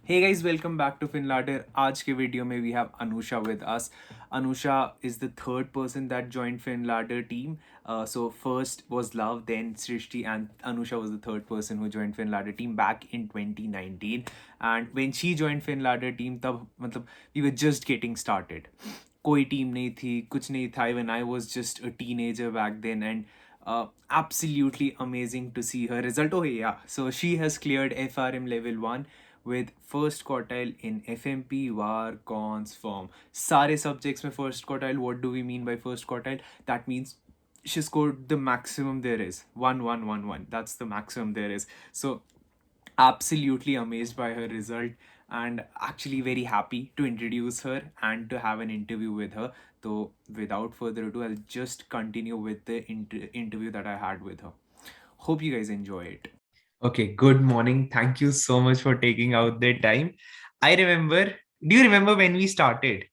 Hey guys, welcome back to FinLadder. आज के video में we have Anusha with us. Anusha is the third person that joined FinLadder team. So first was Love, then Srishti, and Anusha was the third person who joined FinLadder team back in 2019. And when she joined FinLadder team, तब मतलब we were just getting started. कोई team नहीं थी, कुछ नहीं था. Even I was just a teenager back then, and absolutely amazing to see her result. Oh yeah, so she has cleared FRM level 1 with first quartile in FMP, VAR, cons, form. सारे subjects में first quartile. What do we mean by first quartile? That means she scored the maximum there is. 1 1 1 1. That's the maximum there is. So absolutely amazed by her result and actually very happy to introduce her and to have an interview with her. So without further ado, I'll just continue with the interview that I had with her. Hope you guys enjoy it. Okay, good morning. Thank you so much for taking out the time. Do you remember when we started?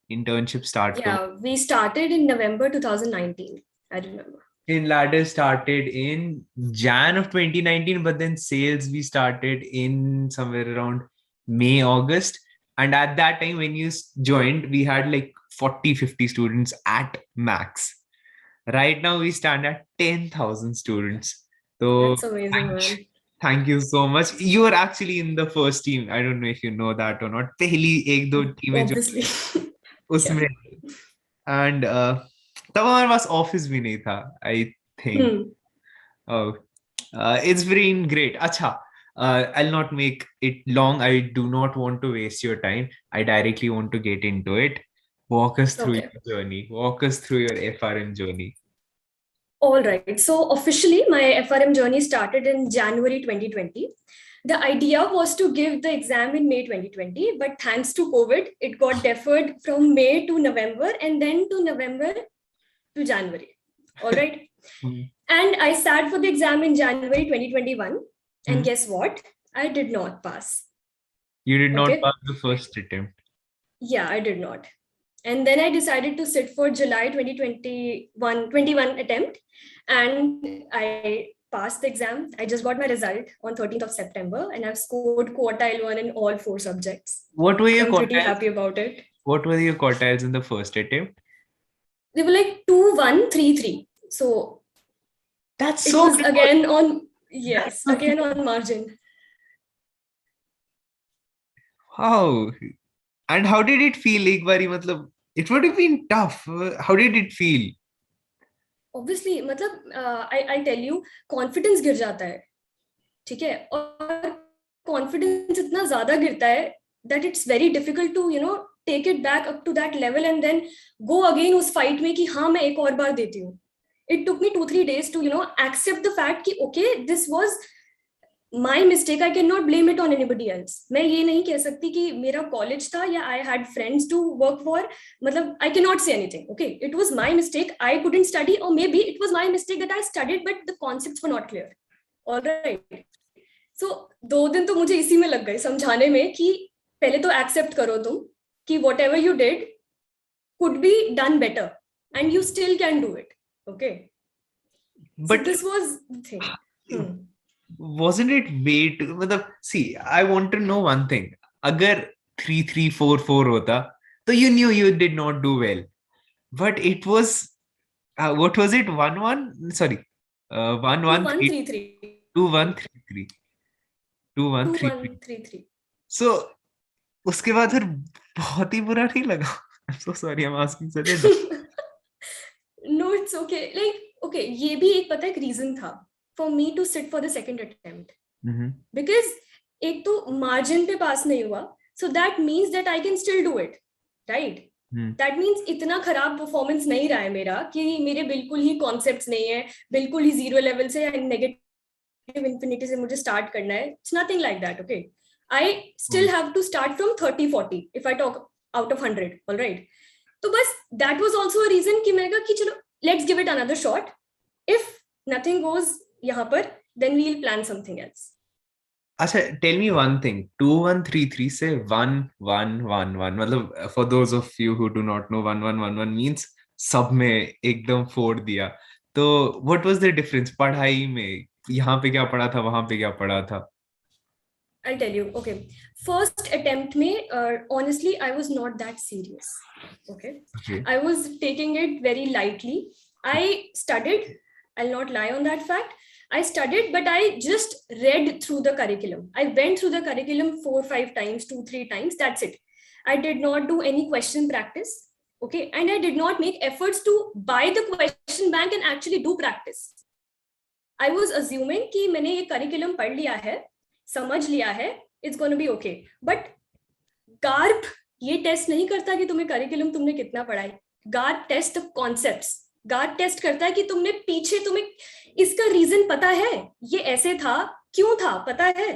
Internship started. Yeah, we started in November 2019. I remember. FinLadder started in Jan of 2019, but then sales we started in somewhere around May, August. And at that time, when you joined, we had like 40-50 students at max. Right now, we stand at 10,000 students. So that's amazing, man. Thank you so much. You were actually in the first team. I don't know if you know that or not. पहली एक दो टीमें जो Obviously. उसमें and तब हमारे पास office भी नहीं था. I think. Oh, it's been great. Acha, I'll not make it long. I do not want to waste your time. I directly want to get into it. Walk us through your journey. Walk us through your FRM journey. All right. So officially, my FRM journey started in January 2020. The idea was to give the exam in May 2020, but thanks to COVID, it got deferred from May to November and then to November to January. All right. And I sat for the exam in January 2021. And guess what? I did not pass. You did not pass the first attempt. Yeah, I did not. And then I decided to sit for July 2021 attempt. And I passed the exam. I just got my result on 13th of September and I've scored quartile 1 in all 4 subjects. What were your quartiles? I'm pretty happy about it. What were your quartiles in the first attempt? They were like 2, 1, 3, 3. So that's so it was good. Again on, yes, so again on margin. Wow. And how did it feel? एक बारी मतलब it would have been tough. How did it feel? Obviously, मतलब I tell you, confidence गिर जाता है, ठीक है? और confidence इतना ज़्यादा गिरता है that it's very difficult to take it back up to that level and then go again उस fight में कि हाँ मैं एक और बार देती हूँ. It took me 2-3 days to accept the fact कि okay, this was my mistake. I cannot blame it on anybody else. मैं ये नहीं कह सकती कि मेरा college था या I had friends to work for. मतलब I cannot say anything. Okay, it was my mistake. I couldn't study, or maybe it was my mistake that I studied, but the concepts were not clear. All right. So 2 दिन तो मुझे इसी में लग गए समझाने में कि पहले तो accept करो तुम कि whatever you did could be done better, and you still can do it. Okay. But so this was the thing. Wasn't it way too, see, I want to know one thing. Agar 3-3-4-4 hota, so you knew you did not do well. But it was, what was it? 1-1? Sorry. 1-1-3-3. 2-1-3-3. 2-1-3-3. So, उसके बाद फिर बहुत ही बुरा नहीं लगा. I'm so sorry, I'm asking such a No, it's okay. Like, okay, ये भी एक पता एक reason था for me to sit for the second attempt. Because एक तो margin पे pass नहीं हुआ, so that means that I can still do it, right? That means इतना खराब performance नहीं रहा है मेरा कि मेरे बिल्कुल ही concepts नहीं है, बिल्कुल ही zero level से या negative infinity से मुझे start करना है. It's nothing like that, okay? I still have to start from 30-40 if I talk out of 100, all right? तो बस that was also a reason कि मैं कहा कि चलो let's give it another shot. If nothing goes यहाँ पर, then we'll plan something else. अच्छा, tell me one thing. 2-1-3-3 से 1-1-1-1. मतलब for those of you who do not know, 1-1-1-1 means सब में एकदम फोड़ दिया. तो what was the difference? पढ़ाई में यहाँ पे क्या पढ़ा था, वहां पे क्या पढ़ा था? I'll tell you. Okay, first attempt में honestly I was not that serious. Okay, Okay. I was taking it very lightly. I studied. I'll not lie on that fact. I studied, but I just read through the curriculum. I went through the curriculum 4-5 times, 2-3 times. That's it. I did not do any question practice. Okay, and I did not make efforts to buy the question bank and actually do practice. I was assuming कि मैंने ये curriculum पढ़ लिया है, समझ लिया है, it's going to be okay. But GARP ये टेस्ट नहीं करता कि तुम्हें curriculum तुमने कितना पढ़ा है. GARP test the concepts. GARP test करता है कि तुमने पीछे तुम्हें इसका रीजन पता है, ये ऐसे था, क्यों था, पता है.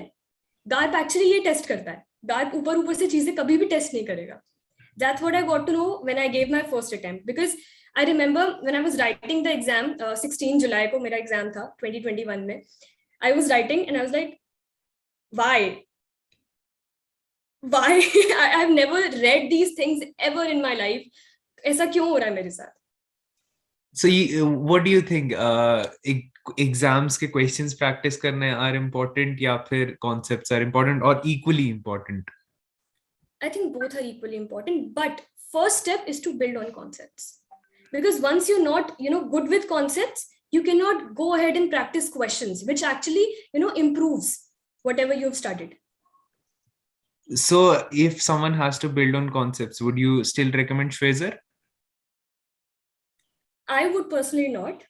GARP एक्चुअली ये टेस्ट करता है. GARP ऊपर ऊपर से चीजें कभी भी टेस्ट नहीं करेगा. That's what I got to know when I gave my first attempt, because I remember when I was writing the exam, 16 July को मेरा exam था 2021 में. I was writing and I was like, why? I've never read these things ever in my life. ऐसा क्यों हो रहा है मेरे साथ? So what do you think? Exams के questions practice करने are important या फिर concepts are important or equally important? I think both are equally important, but first step is to build on concepts. Because once you're not, good with concepts, you cannot go ahead and practice questions, which actually, improves whatever you've studied. So if someone has to build on concepts, would you still recommend Schwezer? I would personally not,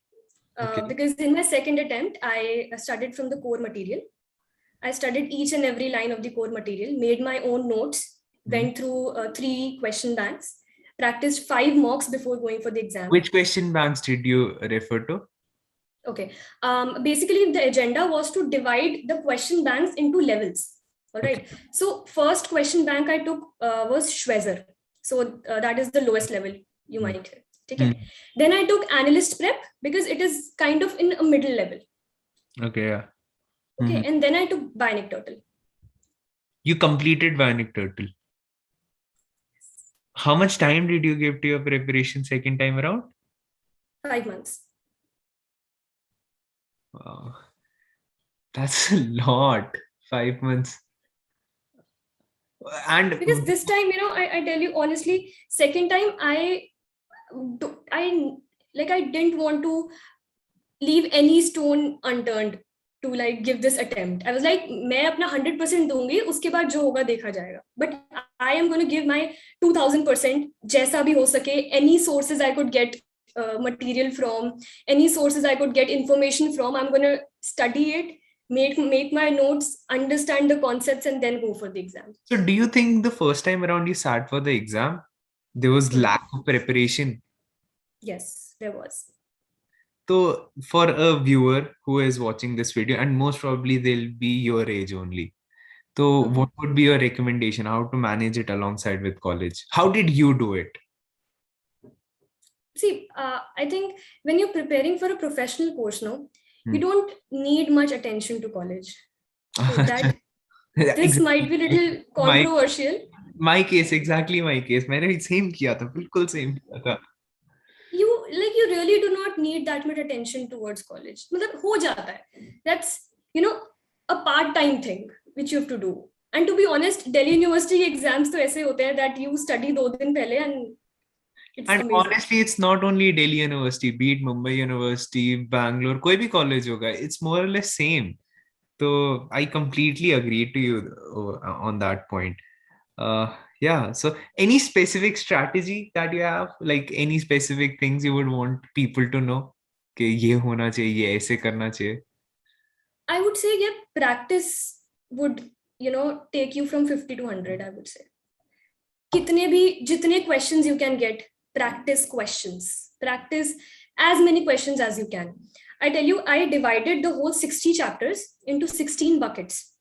Okay. because in my second attempt, I studied from the core material. I studied each and every line of the core material, made my own notes, went through 3 question banks, practiced 5 mocks before going for the exam. Which question banks did you refer to? Okay. Basically, the agenda was to divide the question banks into levels. All right. Okay. So first question bank I took was Schwezer. So that is the lowest level you might have. Okay. Then I took analyst prep because it is kind of in a middle level. Okay. Yeah. Okay. And then I took Bionic Turtle. You completed Bionic Turtle. How much time did you give to your preparation second time around? 5 months. Wow. That's a lot. 5 months. And because this time, I tell you honestly, second time I didn't want to leave any stone unturned to like give this attempt. I was like, मैं अपना 100% दूंगी, उसके बाद जो होगा देखा जाएगा. But I am going to give my 2000%, जैसा भी हो सके. Any sources I could get material from, any sources I could get information from, I'm going to study it, make my notes, understand the concepts, and then go for the exam. So do you think the first time around you sat for the exam, there was lack of preparation? Yes, there was. So for a viewer who is watching this video, and most probably they'll be your age only, so what would be your recommendation how to manage it alongside with college? How did you do it? See, I think when you're preparing for a professional course, you don't need much attention to college. So that this might be a little controversial. My case, exactly my case. मैंने same किया था, बिल्कुल same किया था. You really do not need that much attention towards college. मतलब हो जाता है. That's a part-time thing which you have to do. And to be honest, Delhi University exams तो ऐसे होते हैं that you study 2 दिन पहले and it's amazing. Honestly, it's not only Delhi University, be it Mumbai University, Bangalore, कोई भी college होगा, it's more or less same. So I completely agree to you on that point. Yeah. So any specific strategy that you have, like any specific things you would want people to know? कि ये होना चाहिए, ये ऐसे करना चाहिए. I would say, yeah, practice would, take you from 50 to 100, I would say. Jitne questions you can get, practice questions. Practice as many questions as you can. I tell you, I divided the whole 60 chapters into 16 buckets.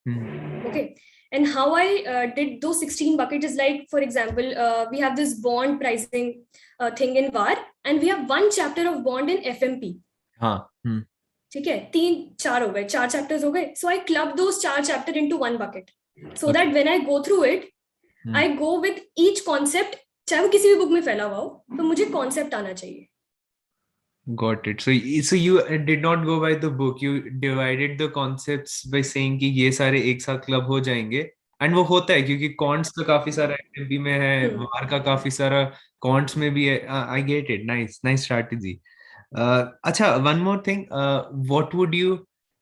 Okay. And how I did those 16 buckets is like, for example, we have this bond pricing thing in VAR, and we have 1 chapter of bond in FMP. ठीक है, 3-4 हो गए, 4 chapters हो गए. So I clubbed those 4 chapters into 1 bucket, so that when I go through it, I go with each concept, चाहे वो किसी भी book में फैला हुआ हो, तो मुझे concept आना चाहिए. Got it. So you did not go by the book. You divided the concepts by saying कि ये सारे एक साथ क्लब हो जाएंगे. And वो होता है क्योंकि कॉन्ट्स का काफी सारा एनएलपी में है, Hmm. वार का काफी सारा कॉन्ट्स में भी है. I get it. Nice nice strategy. अच्छा, one more thing. What would you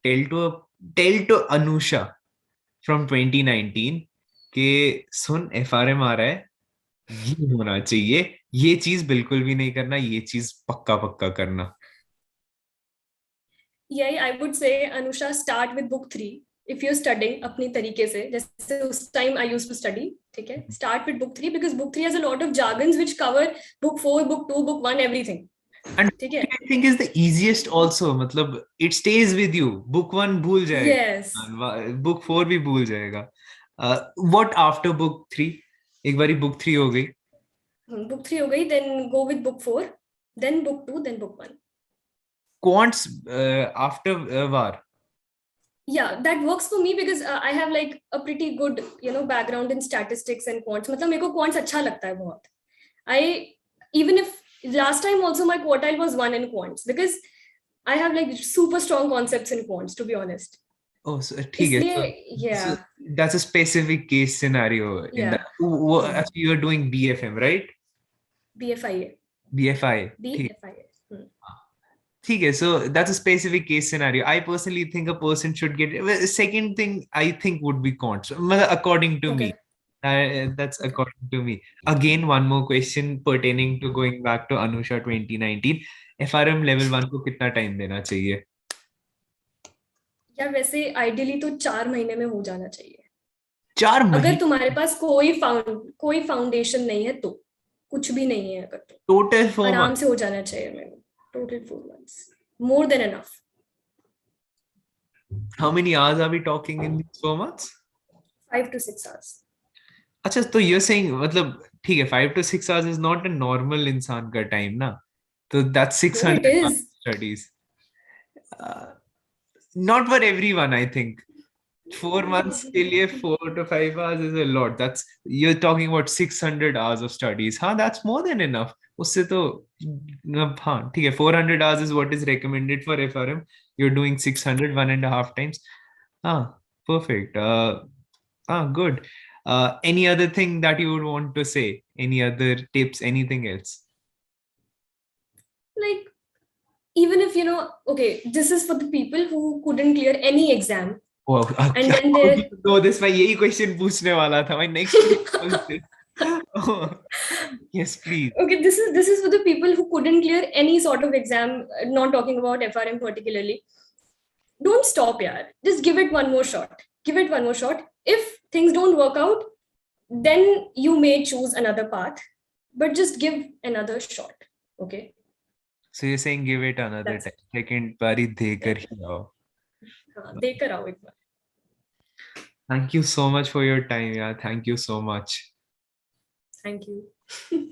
tell to tell to Anusha from 2019 कि सुन एफआरएम आ रहा है, ये होना चाहिए, ये चीज बिल्कुल भी नहीं करना, ये चीज पक्का पक्का करना. यही I would say Anusha start with book 3 if you studying अपनी तरीके से, जैसे उस time I used to study. ठीक है, start with book 3 because book 3 has a lot of jargons which cover book 4, book 2, book 1, everything. And ठीक है. I think is the easiest also. मतलब it stays with you. Book 1 भूल Yes. जाएगा, book 4 भी भूल जाएगा. What after book 3? एक बारी book 3 हो गई. Book 3 हो गई, then go with book 4, then book 2, then book 1. Quants after war. Yeah, that works for me because I have like a pretty good background in statistics and quants. मतलब मेरे को quants अच्छा लगता है बहुत. I even if last time also my quartile was 1 in quants because I have like super strong concepts in quants, to be honest. Oh, so ठीक है. इसलिए So yeah, that's a specific case scenario in yeah. that. Actually, you're doing BFM, right? BFIA, BFI. ठीक. BFIA. ठीक है. So that's a specific case scenario. I personally think a person should get. Well, second thing I think would be cons. According to me. Okay. That's Okay. according to me. Again, one more question pertaining to going back to Anusha 2019. FRM level 1 को कितना time देना चाहिए? यार वैसे ideally तो 4 महीने में हो जाना चाहिए. 4 अगर महीने तुम्हारे पास कोई फाउंडेशन नहीं है तो, कुछ भी नहीं है अगर, तो टोटल 4 आराम months. से हो जाना चाहिए. मैंने total 4 months, more than enough. How many hours are we talking in these 4 months? 5 to 6 hours. अच्छा, तो you're saying मतलब ठीक है, 5 to 6 hours is not a normal इंसान का टाइम ना, तो that's No, it 600 is. studies. Uh, Not for everyone, I think. 4 months के लिए 4 to 5 hours is a lot. That's you're talking about 600 hours of studies. हाँ, that's more than enough. उससे तो हाँ ठीक है, 400 hours is what is recommended for FRM. You're doing 600, 1.5 times. हाँ, perfect. Good. Any other thing that you would want to say? Any other tips? Anything else? Like, even if okay, this is for the people who couldn't clear any exam. Wow, And then how they do you know this? मैं यही question पूछने वाला था. My next question was this. Oh, yes, please. Okay, this is for the people who couldn't clear any sort of exam, not talking about FRM particularly. Don't stop, yaar. Just give it one more shot. Give it one more shot. If things don't work out, then you may choose another path, but just give another shot. Okay. So you're saying give it another That's time. Second बारी देकर ही आओ. हाँ, देकर आओ एक बार. Thank you so much for your time, yeah. Thank you so much. Thank you.